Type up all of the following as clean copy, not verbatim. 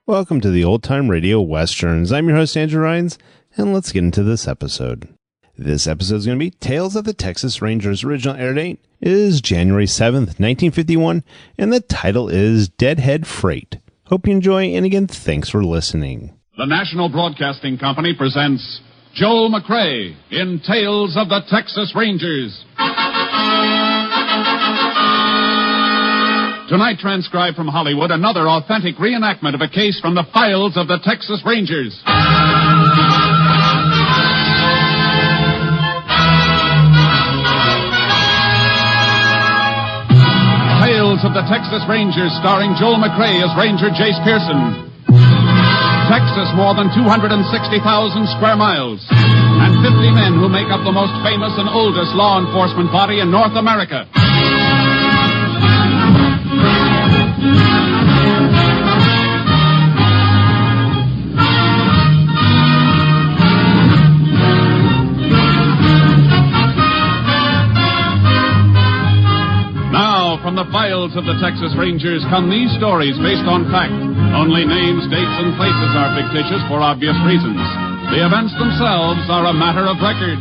Welcome to the Old Time Radio Westerns. I'm your host, Andrew Rhines, and let's get into this episode. This episode is going to be Tales of the Texas Rangers. Original air date is January 7th, 1951, and the title is Deadhead Freight. Hope you enjoy, and again, thanks for listening. The National Broadcasting Company presents Joel McCrea in Tales of the Texas Rangers. Tonight, transcribed from Hollywood, another authentic reenactment of a case from the files of the Texas Rangers. Tales of the Texas Rangers, starring Joel McCrea as Ranger Jace Pearson. Texas, more than 260,000 square miles, and 50 men who make up the most famous and oldest law enforcement body in North America. Now, from the files of the Texas Rangers come these stories based on fact. Only names, dates, and places are fictitious for obvious reasons. The events themselves are a matter of record.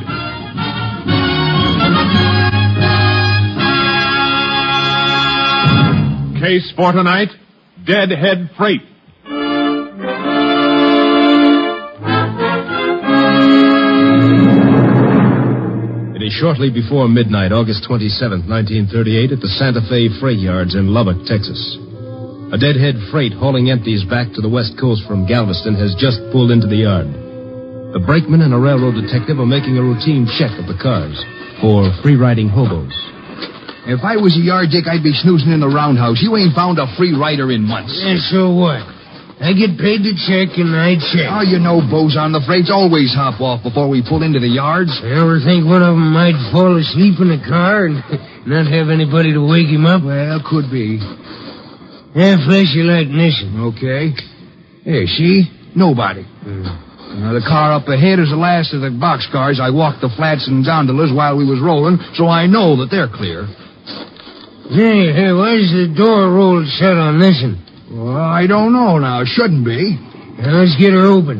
Case for tonight, Deadhead Freight. It is shortly before midnight, August 27th, 1938, at the Santa Fe Freight Yards in Lubbock, Texas. A Deadhead Freight hauling empties back to the west coast from Galveston has just pulled into the yard. The brakeman and a railroad detective are making a routine check of the cars for free-riding hobos. If I was a yard dick, I'd be snoozing in the roundhouse. You ain't found a free rider in months. And so what? I get paid to check, and I check. Oh, you know, Boson, the freights always hop off before we pull into the yards. I ever think one of them might fall asleep in the car and not have anybody to wake him up? Well, could be. Yeah, flash your light and listen. Okay. Hey, see? Nobody. Now, the car up ahead is the last of the boxcars. I walked the flats and gondolas while we was rolling, so I know that they're clear. Hey, why's the door rolled shut on this one? Well, I don't know now. It shouldn't be. Now, let's get her open.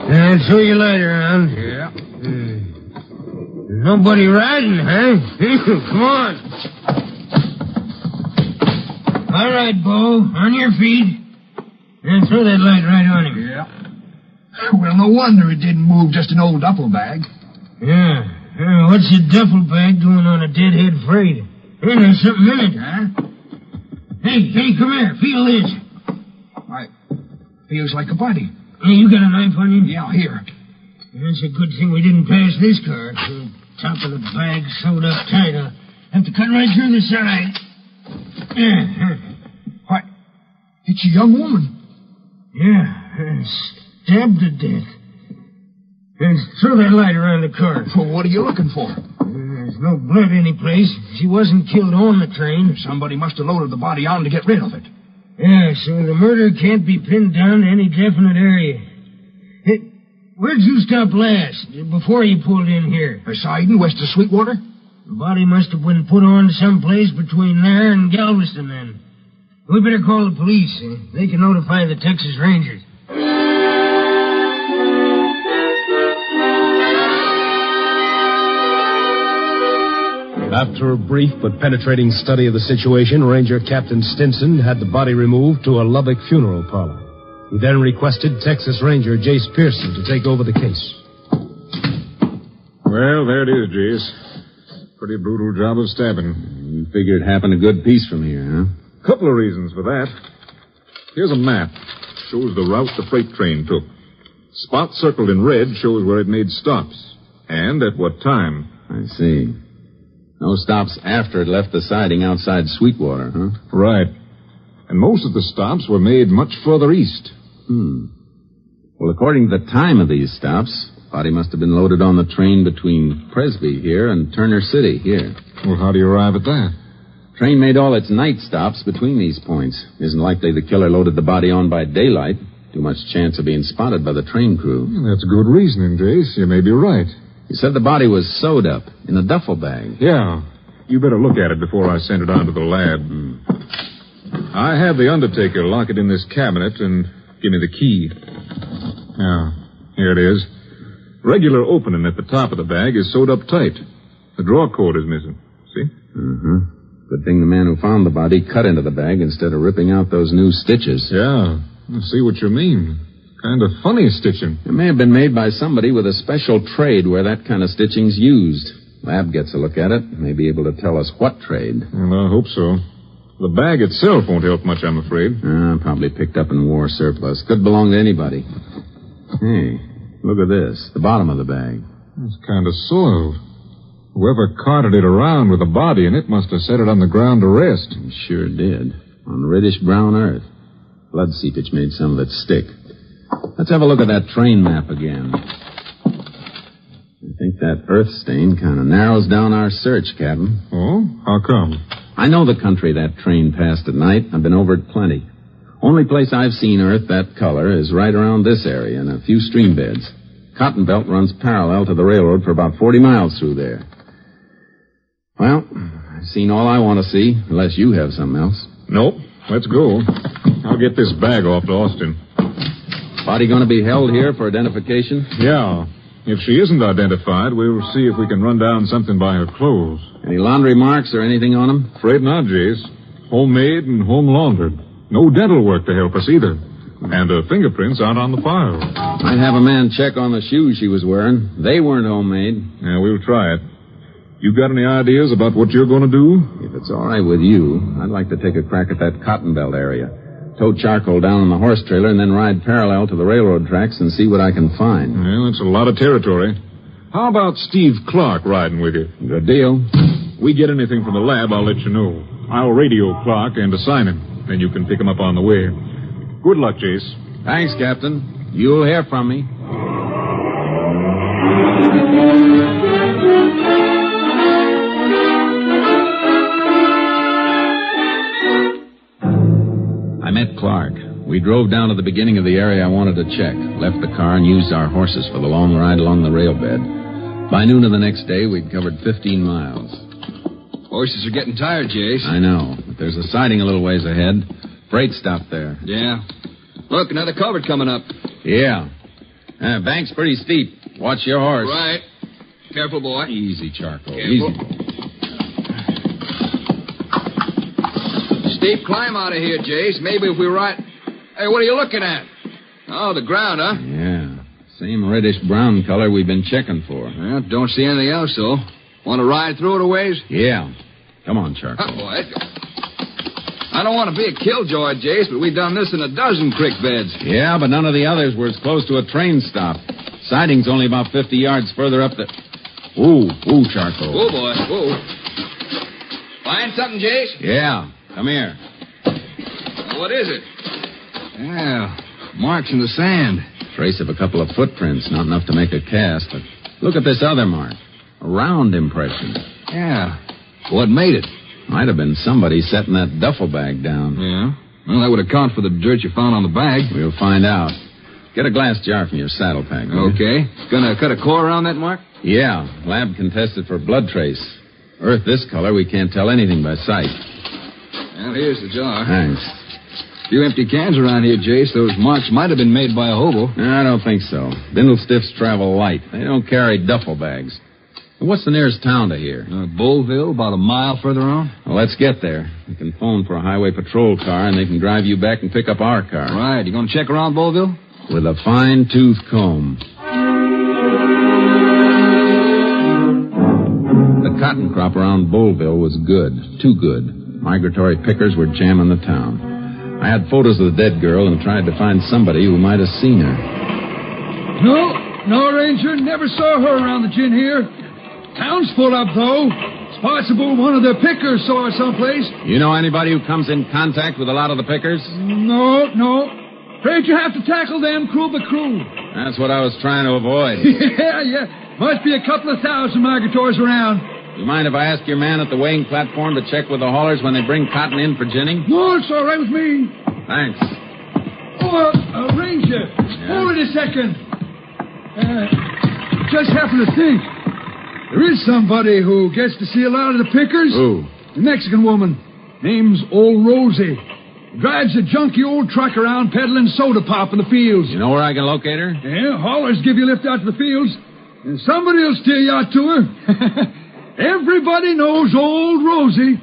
Now, throw your light around. Yeah. Nobody riding, huh? Come on. All right, Bo. On your feet. And throw that light right on him. Yeah. Well, no wonder it didn't move. Just an old duffel bag. Yeah. What's a duffel bag doing on a Deadhead Freight? Hey, there's something in it. Huh? Hey, come here. Feel this. Why, feels like a body. Hey, you got a knife on you? Yeah, here. It's a good thing we didn't pass this car. The top of the bag sewed up tight. I'll have to cut right through the side. What? It's a young woman. Yeah, stabbed to death. Throw that light around the car. Well, what are you looking for? There's no blood anyplace. She wasn't killed on the train. Somebody must have loaded the body on to get rid of it. Yeah, so the murder can't be pinned down to any definite area. Hey, where'd you stop last, before you pulled in here? Siding, west of Sweetwater? The body must have been put on someplace between there and Galveston, then. We better call the police. They can notify the Texas Rangers. After a brief but penetrating study of the situation, Ranger Captain Stinson had the body removed to a Lubbock funeral parlor. He then requested Texas Ranger Jace Pearson to take over the case. Well, there it is, Jace. Pretty brutal job of stabbing. You figure it happened a good piece from here, huh? Couple of reasons for that. Here's a map. Shows the route the freight train took. Spot circled in red shows where it made stops. And at what time. I see. No stops after it left the siding outside Sweetwater, huh? Right. And most of the stops were made much further east. Well, according to the time of these stops, the body must have been loaded on the train between Presby here and Turner City here. Well, how do you arrive at that? Train made all its night stops between these points. Isn't likely the killer loaded the body on by daylight. Too much chance of being spotted by the train crew. That's good reasoning, Jace. You may be right. You said the body was sewed up in a duffel bag. Yeah. You better look at it before I send it on to the lab. I have the undertaker lock it in this cabinet and give me the key. Now, here it is. Regular opening at the top of the bag is sewed up tight. The drawer cord is missing. See? Mm-hmm. Good thing the man who found the body cut into the bag instead of ripping out those new stitches. Yeah, I see what you mean. Kind of funny stitching. It may have been made by somebody with a special trade where that kind of stitching's used. Lab gets a look at it, may be able to tell us what trade. Well, I hope so. The bag itself won't help much, I'm afraid. Probably picked up in war surplus. Could belong to anybody. Hey, look at this. The bottom of the bag. It's kind of soiled. Whoever carted it around with a body in it must have set it on the ground to rest. It sure did. On reddish-brown earth. Blood seepage made some of it stick. Let's have a look at that train map again. I think that earth stain kind of narrows down our search, Captain. Oh? How come? I know the country that train passed at night. I've been over it plenty. Only place I've seen earth that color is right around this area in a few stream beds. Cotton Belt runs parallel to the railroad for about 40 miles through there. Well, I've seen all I want to see, unless you have something else. Nope. Let's go. I'll get this bag off to Austin. Body going to be held here for identification? Yeah. If she isn't identified, we'll see if we can run down something by her clothes. Any laundry marks or anything on them? Afraid not, Jace. Homemade and home laundered. No dental work to help us either. And her fingerprints aren't on the file. I'd have a man check on the shoes she was wearing. They weren't homemade. Yeah, we'll try it. You got any ideas about what you're going to do? If it's all right with you, I'd like to take a crack at that Cotton Belt area. Tow charcoal down on the horse trailer and then ride parallel to the railroad tracks and see what I can find. Well, that's a lot of territory. How about Steve Clark riding with you? Good deal. We get anything from the lab, I'll let you know. I'll radio Clark and assign him. Then you can pick him up on the way. Good luck, Jace. Thanks, Captain. You'll hear from me. I met Clark. We drove down to the beginning of the area I wanted to check, left the car, and used our horses for the long ride along the rail bed. By noon of the next day, we'd covered 15 miles. Horses are getting tired, Jace. I know, but there's a siding a little ways ahead. Freight stop there. Yeah. Look, another culvert coming up. Yeah. Bank's pretty steep. Watch your horse. Right. Careful, boy. Easy, Charcoal. Careful. Easy. Steep climb out of here, Jace. Maybe if we ride... Hey, what are you looking at? Oh, the ground, huh? Yeah. Same reddish-brown color we've been checking for. Well, don't see anything else, though. Want to ride through it a ways? Yeah. Come on, Charcoal. Oh, boy. I don't want to be a killjoy, Jace, but we've done this in a dozen creek beds. Yeah, but none of the others were as close to a train stop. Siding's only about 50 yards further up the... Ooh, Charcoal. Oh, boy. Oh. Find something, Jace? Yeah. Come here. What is it? Yeah, marks in the sand. Trace of a couple of footprints, not enough to make a cast. But look at this other mark. A round impression. Yeah. What made it? Might have been somebody setting that duffel bag down. Yeah. Well, that would account for the dirt you found on the bag. We'll find out. Get a glass jar from your saddle pack. Okay. Gonna cut a core around that mark? Yeah. Lab can test it for blood trace. Earth this color, we can't tell anything by sight. Well, here's the jar. Thanks. A few empty cans around here, Jace. Those marks might have been made by a hobo. I don't think so. Bindle stiffs travel light. They don't carry duffel bags. What's the nearest town to here? Bullville, about a mile further on. Well, let's get there. We can phone for a highway patrol car, and they can drive you back and pick up our car. Right. You gonna check around Bullville? With a fine-tooth comb. The cotton crop around Bullville was good. Too good. Migratory pickers were jamming the town. I had photos of the dead girl and tried to find somebody who might have seen her. No, Ranger. Never saw her around the gin here. Town's full up, though. It's possible one of the pickers saw her someplace. You know anybody who comes in contact with a lot of the pickers? No. Afraid you have to tackle them crew by crew. That's what I was trying to avoid. Yeah. Must be a couple of thousand migratories around. You mind if I ask your man at the weighing platform to check with the haulers when they bring cotton in for ginning? No, it's all right with me. Thanks. Oh, Ranger. Yeah? Hold it a second. Just happened to think. There is somebody who gets to see a lot of the pickers. Who? A Mexican woman. Name's Old Rosie. Drives a junky old truck around peddling soda pop in the fields. You know where I can locate her? Yeah, haulers give you a lift out to the fields, and somebody will steer you out to her. Everybody knows old Rosie.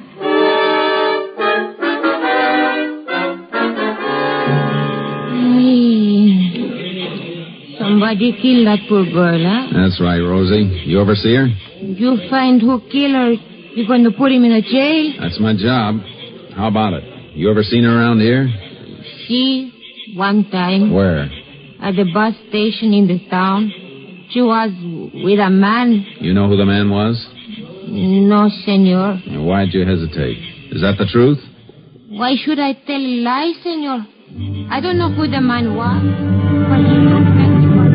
Somebody killed that poor girl, huh? That's right, Rosie. You ever see her? You find who killed her, you're going to put him in a jail? That's my job. How about it? You ever seen her around here? She, one time. Where? At the bus station in the town. She was with a man. You know who the man was? No, senor. Why'd you hesitate? Is that the truth? Why should I tell a lie, senor? I don't know who the man was, but he looked like he was.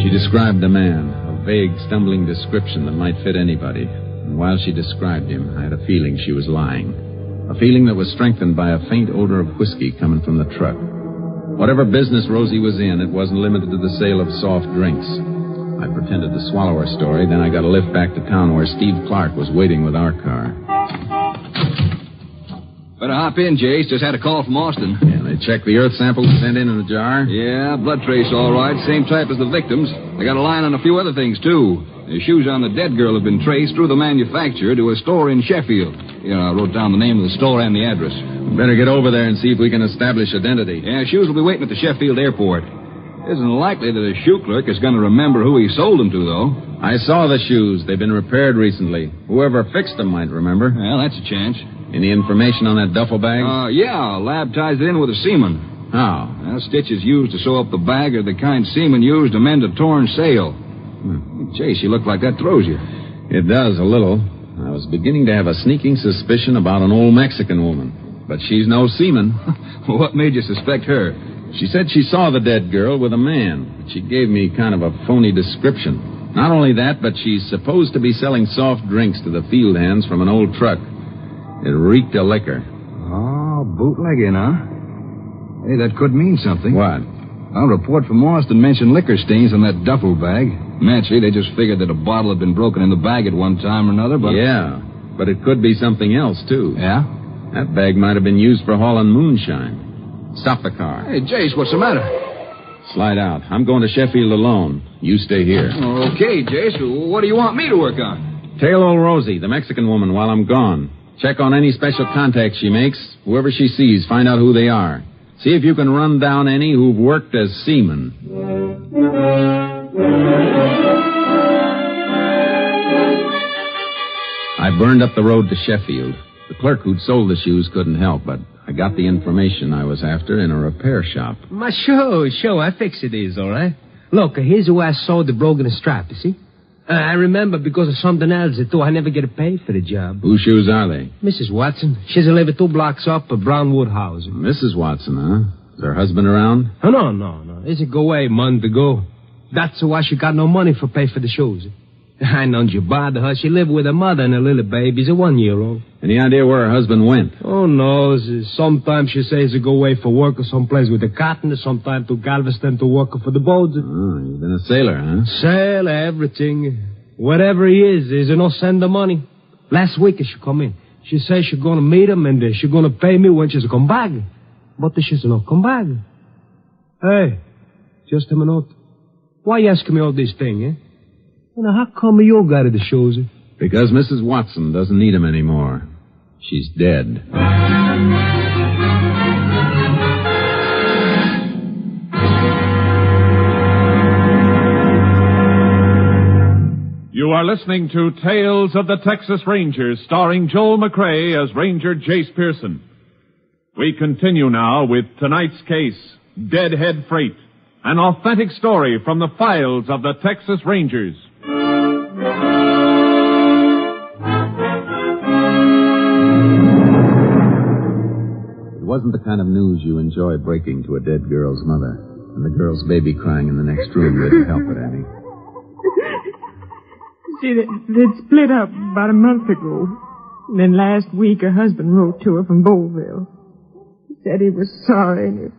She described the man, a vague, stumbling description that might fit anybody. And while she described him, I had a feeling she was lying. A feeling that was strengthened by a faint odor of whiskey coming from the truck. Whatever business Rosie was in, it wasn't limited to the sale of soft drinks. I pretended to swallow her story, then I got a lift back to town where Steve Clark was waiting with our car. Better hop in, Jace. Just had a call from Austin. Yeah, they checked the earth samples sent in the jar? Yeah, blood trace all right. Same type as the victims. They got a line on a few other things, too. The shoes on the dead girl have been traced through the manufacturer to a store in Sheffield. Yeah, I wrote down the name of the store and the address. Better get over there and see if we can establish identity. Yeah, shoes will be waiting at the Sheffield airport. Isn't likely that a shoe clerk is going to remember who he sold them to, though. I saw the shoes. They've been repaired recently. Whoever fixed them might remember. Well, that's a chance. Any information on that duffel bag? Yeah. Lab ties it in with a seaman. How? Well, stitches used to sew up the bag are the kind seaman used to mend a torn sail. Chase, you look like that throws you. It does, a little. I was beginning to have a sneaking suspicion about an old Mexican woman. But she's no seaman. What made you suspect her? She said she saw the dead girl with a man. But she gave me kind of a phony description. Not only that, but she's supposed to be selling soft drinks to the field hands from an old truck. It reeked of liquor. Oh, bootlegging, huh? Hey, that could mean something. What? A report from Austin mentioned liquor stains on that duffel bag. Naturally, they just figured that a bottle had been broken in the bag at one time or another, but... Yeah, but it could be something else, too. Yeah? That bag might have been used for hauling moonshine. Stop the car. Hey, Jace, what's the matter? Slide out. I'm going to Sheffield alone. You stay here. Okay, Jace. What do you want me to work on? Tail old Rosie, the Mexican woman, while I'm gone. Check on any special contacts she makes. Whoever she sees, find out who they are. See if you can run down any who've worked as seamen. I burned up the road to Sheffield. The clerk who'd sold the shoes couldn't help, but I got the information I was after in a repair shop. Sure. I fix it is, all right. Look, here's who I saw the broken strap, you see? I remember because of something else, too. I never get paid for the job. Whose shoes are they? Mrs. Watson. She's living 2 blocks up at Brownwood House. Mrs. Watson, huh? Is her husband around? Oh, no. He's go away a month ago. That's why she got no money for pay for the shoes. I know you bother her. She lived with her mother and her little baby. He's a 1-year-old. Any idea where her husband went? Oh, no. Sometimes she says he go away for work or someplace with the cotton, sometimes to Galveston to work for the boat. Oh, he's been a sailor, huh? Sailor, everything. Whatever he is, he's no send the money. Last week she come in. She says she's going to meet him and she's going to pay me when she's come back. But she's not come back. Hey, just a minute. Why you asking me all these things, eh? Now, how come you got the shoes? Because Mrs. Watson doesn't need him anymore. She's dead. You are listening to Tales of the Texas Rangers, starring Joel McCrea as Ranger Jace Pearson. We continue now with tonight's case, Deadhead Freight, an authentic story from the files of the Texas Rangers. It wasn't the kind of news you enjoy breaking to a dead girl's mother. And the girl's baby crying in the next room didn't help it any. See, they'd split up about a month ago. And then last week, her husband wrote to her from Bowlville. He said he was sorry and he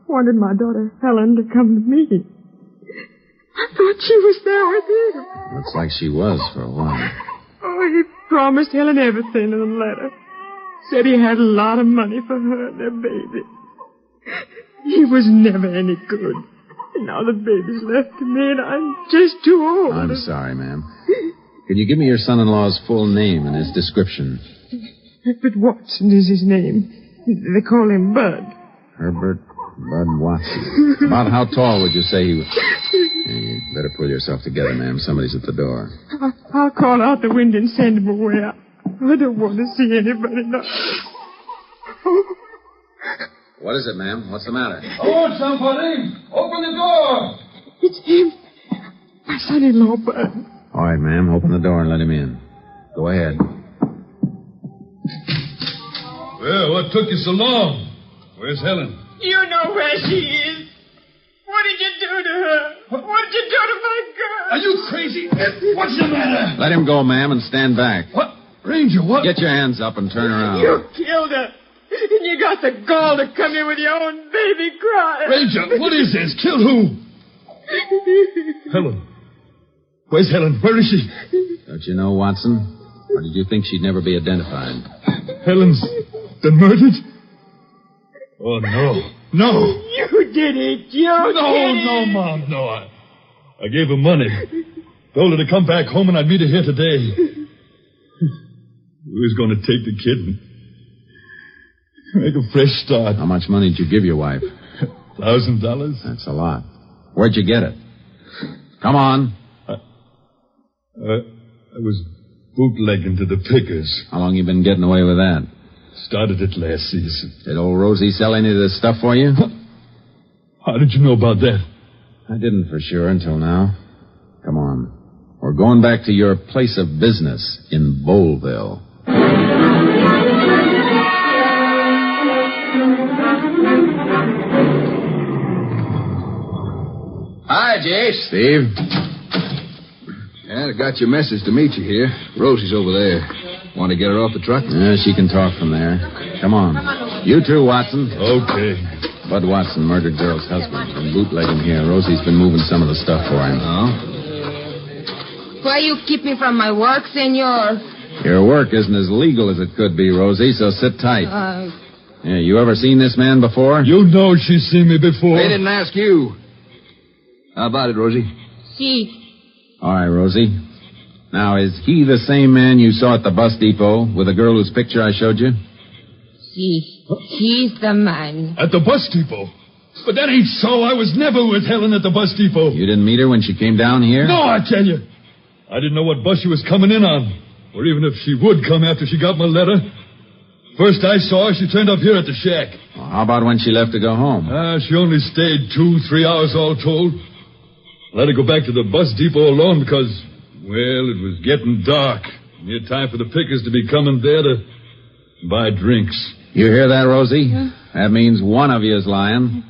wanted my daughter Helen to come to me. I thought she was there with you. Looks like she was for a while. Oh, he promised Helen everything in the letter. Said he had a lot of money for her and their baby. He was never any good. And now the baby's left to me, and I'm just too old. I'm sorry, ma'am. Could you give me your son-in-law's full name and his description? Herbert Watson is his name. They call him Bud. Herbert Bud Watson. About how tall would you say he was? Yeah, you better pull yourself together, ma'am. Somebody's at the door. I'll call out the window and send him away. I don't want to see anybody now. What is it, ma'am? What's the matter? Oh, somebody! Open the door! It's him. My son-in-law, Bud. All right, ma'am. Open the door and let him in. Go ahead. Well, what took you so long? Where's Helen? You know where she is. What did you do to her? What did you do to my girl? Are you crazy? What's the matter? Let him go, ma'am, and stand back. What? Ranger, what? Get your hands up and turn around. You killed her. And you got the gall to come here with your own baby crying. Ranger, what is this? Kill who? Helen. Where's Helen? Where is she? Don't you know, Watson? Or did you think she'd never be identified? Helen's been murdered? Oh, no. No. You did it. No, Mom. No, I gave her money. Told her to come back home and I'd meet her here today. Who's going to take the kid and make a fresh start? How much money did you give your wife? $1,000. That's a lot. Where'd you get it? Come on. I was bootlegging to the pickers. How long you been getting away with that? Started it last season. Did old Rosie sell any of this stuff for you? How did you know about that? I didn't for sure until now. Come on. We're going back to your place of business in Boleville. Hi, Jace. Steve? Yeah, I got your message to meet you here. Rosie's over there. Want to get her off the truck? Yeah, she can talk from there. Come on. You too, Watson. Okay. Bud Watson murdered girl's husband. Been bootlegging here. Rosie's been moving some of the stuff for him. Oh? Why you keep me from my work, senor? Your work isn't as legal as it could be, Rosie, so sit tight. Yeah, you ever seen this man before? You know she's seen me before. They didn't ask you. How about it, Rosie? Si. All right, Rosie. Now, is he the same man you saw at the bus depot with the girl whose picture I showed you? Si. He's the man. At the bus depot? But that ain't so. I was never with Helen at the bus depot. You didn't meet her when she came down here? No, I tell you. I didn't know what bus she was coming in on. Or even if she would come after she got my letter. First I saw her, she turned up here at the shack. Well, how about when she left to go home? She only stayed 2-3 hours all told. Let her go back to the bus depot alone because, well, it was getting dark. Near time for the pickers to be coming there to buy drinks. You hear that, Rosie? That means one of you is lying.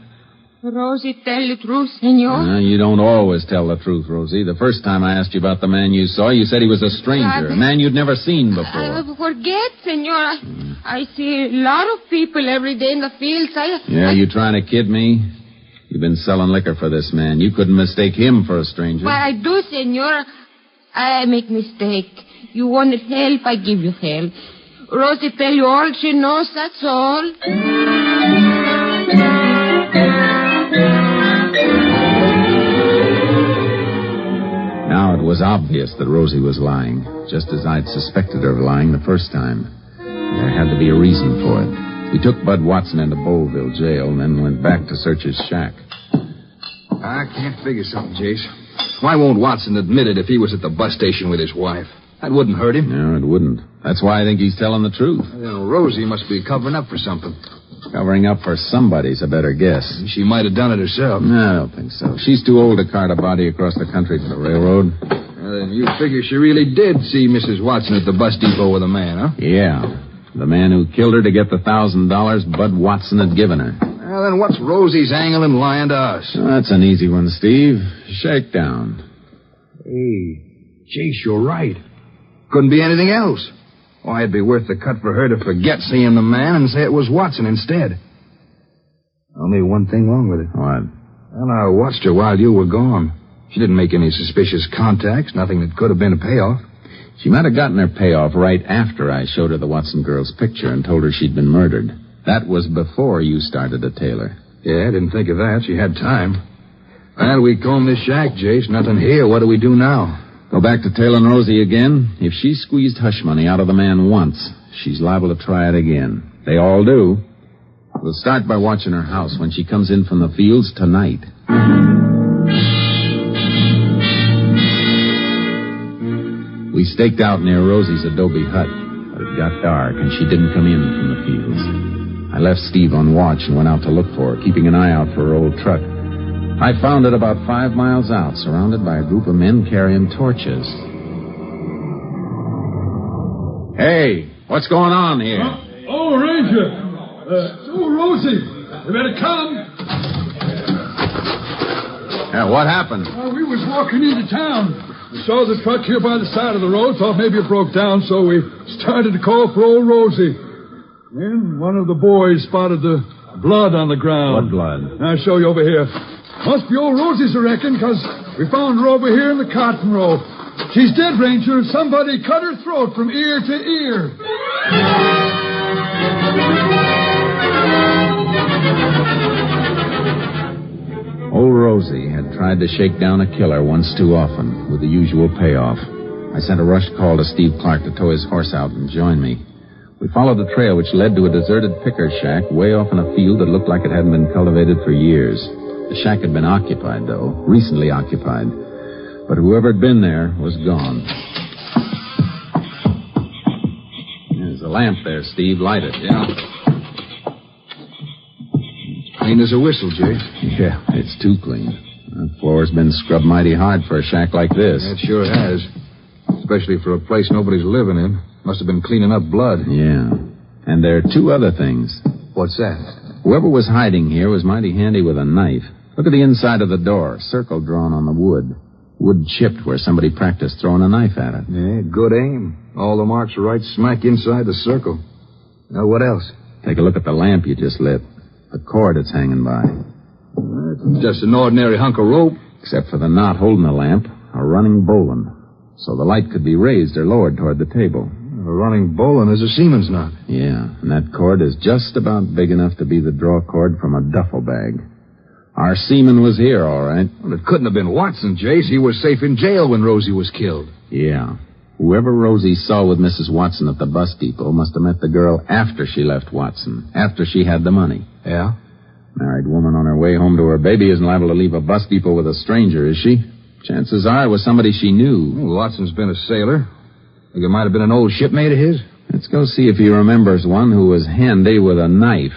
Rosie, tell the truth, senor. You don't always tell the truth, Rosie. The first time I asked you about the man you saw, you said he was a stranger, a man you'd never seen before. I forget, senor. I see a lot of people every day in the fields. You trying to kid me? You've been selling liquor for this man. You couldn't mistake him for a stranger. But I do, senor. I make mistake. You wanted help, I give you help. Rosie tell you all she knows, that's all. Now it was obvious that Rosie was lying, just as I'd suspected her of lying the first time. There had to be a reason for it. We took Bud Watson into Boleville jail and then went back to search his shack. I can't figure something, Jace. Why won't Watson admit it if he was at the bus station with his wife? That wouldn't hurt him. No, it wouldn't. That's why I think he's telling the truth. Well, Rosie must be covering up for something. Covering up for somebody's a better guess. She might have done it herself. No, I don't think so. She's too old to cart a body across the country to the railroad. Well, then you figure she really did see Mrs. Watson at the bus depot with a man, huh? Yeah. The man who killed her to get the $1,000 Bud Watson had given her. Well, then what's Rosie's angle in lying to us? That's an easy one, Steve. Shake down. Hey, Jace, you're right. Couldn't be anything else. Why, it'd be worth the cut for her to forget seeing the man and say it was Watson instead. Only one thing wrong with it. What? Well, I watched her while you were gone. She didn't make any suspicious contacts, nothing that could have been a payoff. She might have gotten her payoff right after I showed her the Watson girl's picture and told her she'd been murdered. That was before you started to tail her. Yeah, I didn't think of that. She had time. Well, we combed this shack, Jace. Nothing here. What do we do now? Go back to tailing Rosie again. If she squeezed hush money out of the man once, she's liable to try it again. They all do. We'll start by watching her house when she comes in from the fields tonight. We staked out near Rosie's adobe hut, but it got dark and she didn't come in from the fields. I left Steve on watch and went out to look for her, keeping an eye out for her old truck. I found it about 5 miles out, surrounded by a group of men carrying torches. Hey, what's going on here? Oh, Ranger. Rosie. You better come. Yeah, what happened? We was walking into town. We saw the truck here by the side of the road, thought maybe it broke down, so we started to call for old Rosie. Then one of the boys spotted the blood on the ground. What blood? I'll show you over here. Must be old Rosie's, I reckon, because we found her over here in the cotton row. She's dead, Ranger. Somebody cut her throat from ear to ear. Old Rosie had tried to shake down a killer once too often, with the usual payoff. I sent a rushed call to Steve Clark to tow his horse out and join me. We followed the trail which led to a deserted picker shack way off in a field that looked like it hadn't been cultivated for years. The shack had been occupied, though, recently occupied. But whoever had been there was gone. There's a lamp there, Steve. Light it. Yeah. Clean as a whistle, Jay. Yeah, it's too clean. The floor's been scrubbed mighty hard for a shack like this. It sure has. Especially for a place nobody's living in. Must have been cleaning up blood. Yeah. And there are 2 other things. What's that? Whoever was hiding here was mighty handy with a knife. Look at the inside of the door. Circle drawn on the wood. Wood chipped where somebody practiced throwing a knife at it. Yeah, good aim. All the marks are right smack inside the circle. Now, what else? Take a look at the lamp you just lit. The cord it's hanging by. It's just an ordinary hunk of rope. Except for the knot holding the lamp, a running bowline. So the light could be raised or lowered toward the table. A running bowline is a seaman's knot. Yeah, and that cord is just about big enough to be the draw cord from a duffel bag. Our seaman was here, all right. Well, it couldn't have been Watson, Jace. He was safe in jail when Rosie was killed. Yeah. Whoever Rosie saw with Mrs. Watson at the bus depot must have met the girl after she left Watson, after she had the money. Yeah? Married woman on her way home to her baby isn't liable to leave a bus depot with a stranger, is she? Chances are it was somebody she knew. Well, Watson's been a sailor. Think it might have been an old shipmate of his? Let's go see if he remembers one who was handy with a knife.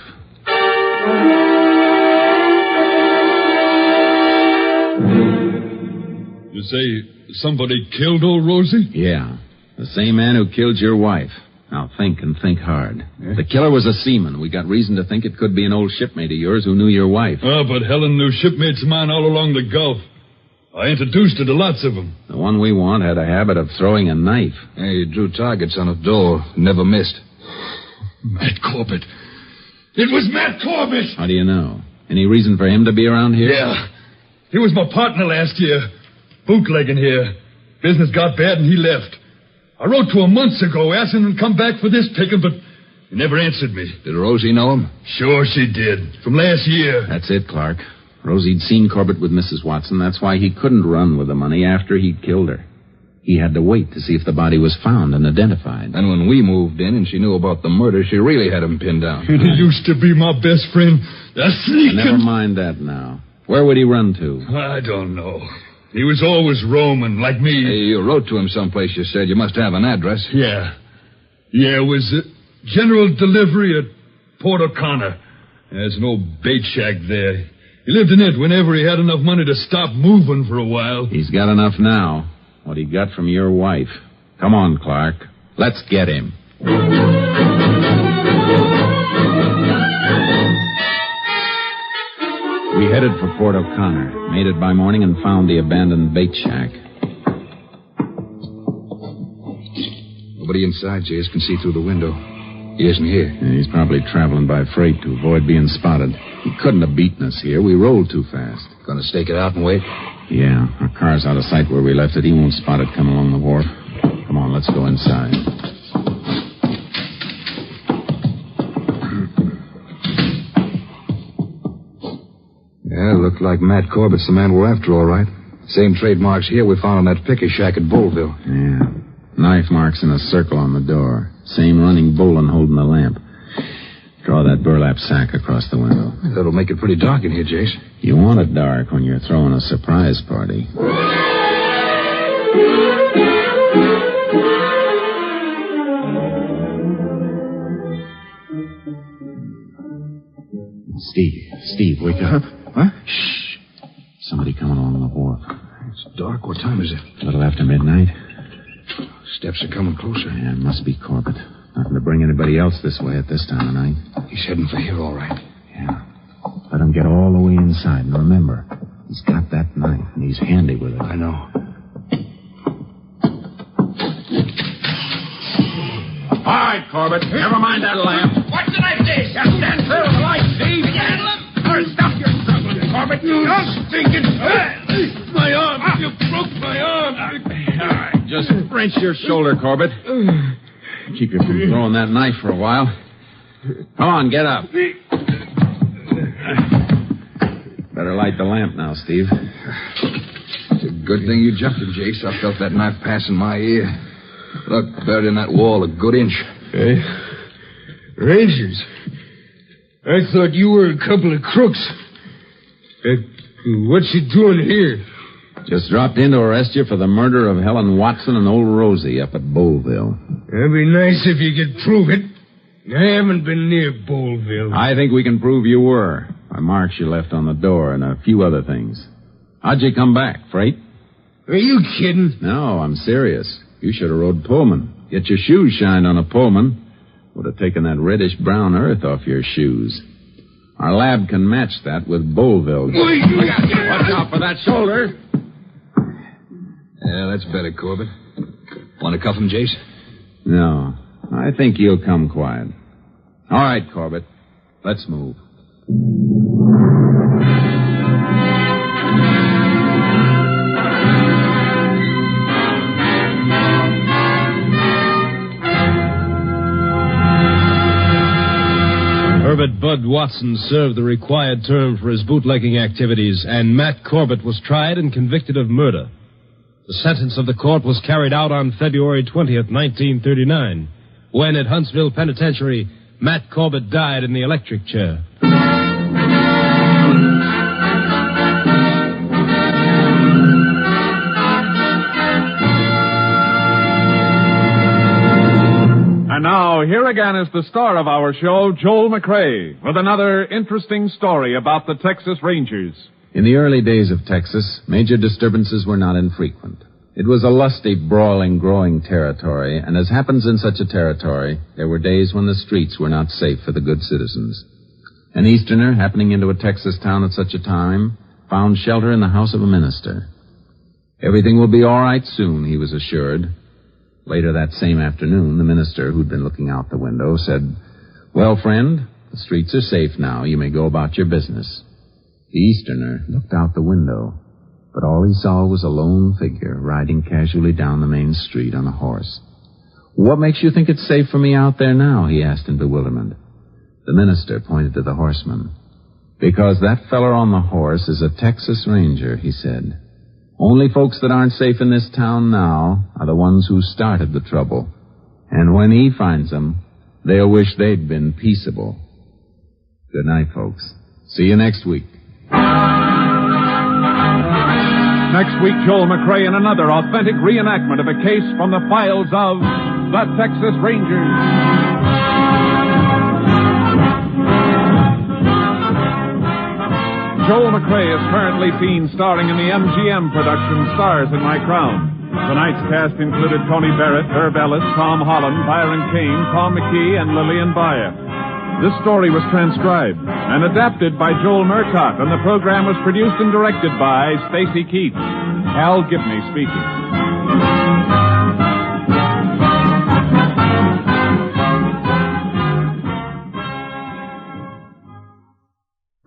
You say somebody killed old Rosie? Yeah. The same man who killed your wife. Now think and think hard. The killer was a seaman. We got reason to think it could be an old shipmate of yours who knew your wife. Oh, but Helen knew shipmates of mine all along the Gulf. I introduced her to lots of them. The one we want had a habit of throwing a knife. Yeah, he drew targets on a door. Never missed. Matt Corbett. It was Matt Corbett! How do you know? Any reason for him to be around here? Yeah. He was my partner last year. Bootlegging here. Business got bad and he left. I wrote to him months ago asking him to come back for this picking, but he never answered me. Did Rosie know him? Sure she did. From last year. That's it, Clark. Rosie'd seen Corbett with Mrs. Watson. That's why he couldn't run with the money after he'd killed her. He had to wait to see if the body was found and identified. And when we moved in and she knew about the murder, she really had him pinned down. And he used to be my best friend. That sneaking... Never mind that now. Where would he run to? I don't know. He was always roaming, like me. Hey, you wrote to him someplace, you said. You must have an address. Yeah. Yeah, it was general delivery at Port O'Connor. There's an old bait shack there. He lived in it whenever he had enough money to stop moving for a while. He's got enough now. What he got from your wife. Come on, Clark. Let's get him. We headed for Port O'Connor, made it by morning, and found the abandoned bait shack. Nobody inside, Jace, can see through the window. He isn't here. Yeah, he's probably traveling by freight to avoid being spotted. He couldn't have beaten us here. We rolled too fast. Gonna stake it out and wait? Yeah, our car's out of sight where we left it. He won't spot it coming along the wharf. Come Come on, let's go inside. Yeah, looked like Matt Corbett's the man we're after, all right. Same trademarks here we found on that picker shack at Bullville. Yeah. Knife marks in a circle on the door. Same running Bolin holding the lamp. Draw that burlap sack across the window. That'll make it pretty dark in here, Jace. You want it dark when you're throwing a surprise party. Steve, wake up. Huh? Shh. Somebody coming along the wharf. It's dark. What time is it? A little after midnight. Steps are coming closer. Yeah, it must be Corbett. Nothing to bring anybody else this way at this time of night. He's heading for here, all right. Yeah. Let him get all the way inside. And remember, he's got that knife, and he's handy with it. I know. All right, Corbett. Never mind that lamp. What's the knife, Jace? Just stand clear of the light, Steve. Can you handle him? Or stop your struggling, Corbett. You stinking... My arm. You broke my arm. All right, just wrench your shoulder, Corbett. Keep you from throwing that knife for a while. Come on, get up. Better light the lamp now, Steve. It's a good thing you jumped him, Jace. I felt that knife passing my ear. Look, buried in that wall a good inch. Hey, Rangers. I thought you were a couple of crooks. What you doing here? Just dropped in to arrest you for the murder of Helen Watson and old Rosie up at Bullville. That'd be nice if you could prove it. I haven't been near Bullville. I think we can prove you were. By marks you left on the door and a few other things. How'd you come back, freight? Are you kidding? No, I'm serious. You should have rode Pullman. Get your shoes shined on a Pullman. Would have taken that reddish-brown earth off your shoes. Our lab can match that with Bullville. Watch out for that shoulder. Yeah, that's better, Corbett. Want to cuff him, Jace? No, I think he'll come quiet. All right, Corbett. Let's move. Herbert Bud Watson served the required term for his bootlegging activities, and Matt Corbett was tried and convicted of murder. The sentence of the court was carried out on February 20th, 1939, when at Huntsville Penitentiary, Matt Corbett died in the electric chair. And now, here again is the star of our show, Joel McCrea, with another interesting story about the Texas Rangers. In the early days of Texas, major disturbances were not infrequent. It was a lusty, brawling, growing territory, and as happens in such a territory, there were days when the streets were not safe for the good citizens. An Easterner, happening into a Texas town at such a time, found shelter in the house of a minister. Everything will be all right soon, he was assured. Later that same afternoon, the minister, who'd been looking out the window, said, "Well, friend, the streets are safe now. You may go about your business." The Easterner looked out the window, but all he saw was a lone figure riding casually down the main street on a horse. "What makes you think it's safe for me out there now?" he asked in bewilderment. The minister pointed to the horseman. "Because that feller on the horse is a Texas Ranger," he said. "Only folks that aren't safe in this town now are the ones who started the trouble. And when he finds them, they'll wish they'd been peaceable." Good night, folks. See you next week. Next week, Joel McCrea in another authentic reenactment of a case from the files of the Texas Rangers. Joel McCrea is currently seen starring in the MGM production Stars in My Crown. Tonight's cast included Tony Barrett, Herb Ellis, Tom Holland, Byron Kane, Tom McKee, and Lillian Bayer. This story was transcribed and adapted by Joel Murcott, and the program was produced and directed by Stacy Keats. Al Gibney speaking.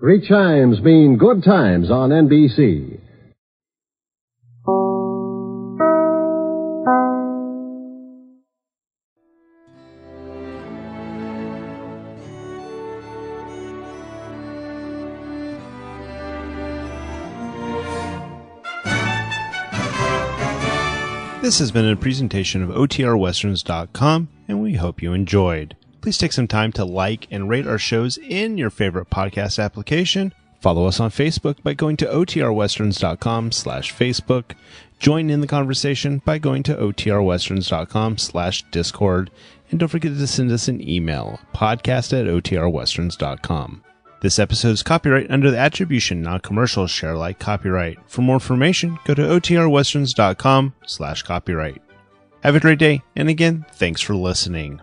Three chimes mean good times on NBC. This has been a presentation of OTRWesterns.com, and we hope you enjoyed. Please take some time to like and rate our shows in your favorite podcast application. Follow us on Facebook by going to OTRWesterns.com/Facebook. Join in the conversation by going to OTRWesterns.com/Discord. And don't forget to send us an email, podcast@OTRWesterns.com. This episode is copyright under the Attribution Non-Commercial Share Alike copyright. For more information, go to OTRWesterns.com/copyright. Have a great day, and again, thanks for listening.